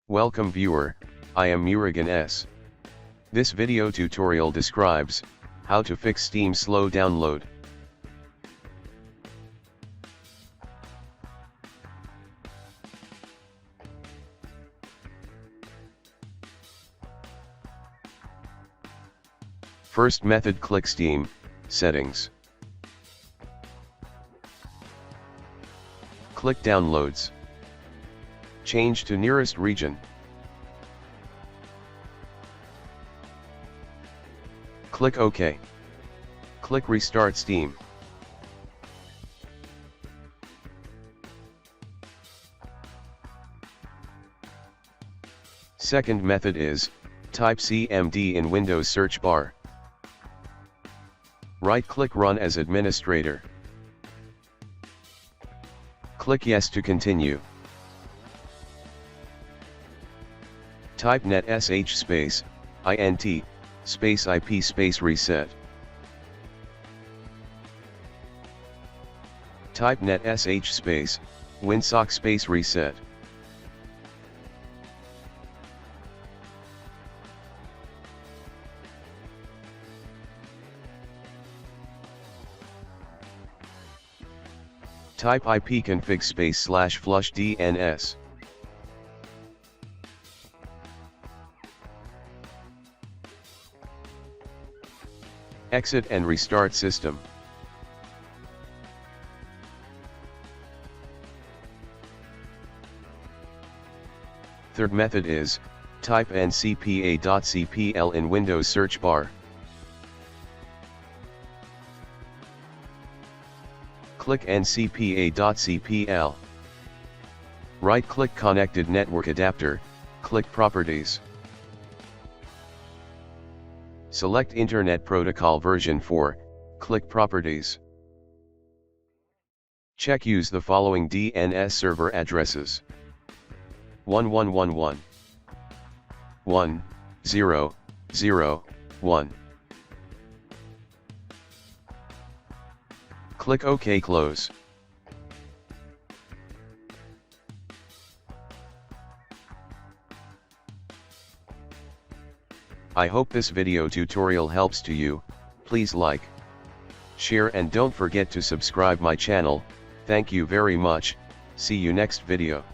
Welcome viewer, I am Murugan S. This video tutorial describes how to fix Steam slow download. First method, click Steam Settings. Click Downloads. Change to nearest region. Click OK. Click Restart Steam. Second method is, type CMD in Windows search bar. Right-click Run as administrator. Click Yes to continue. Type netsh space, int, space IP space reset. Type netsh space, winsock space reset. Type ipconfig space / flush DNS. Exit and restart system. Third method is, type ncpa.cpl in Windows search bar. Click ncpa.cpl. Right-click Connected Network Adapter, click Properties. Select Internet Protocol version 4, click Properties. Check use the following DNS server addresses: 1111 1001. Click OK, close. I hope this video tutorial helps to you. Please like, share and don't forget to subscribe my channel. Thank you very much. See you next video.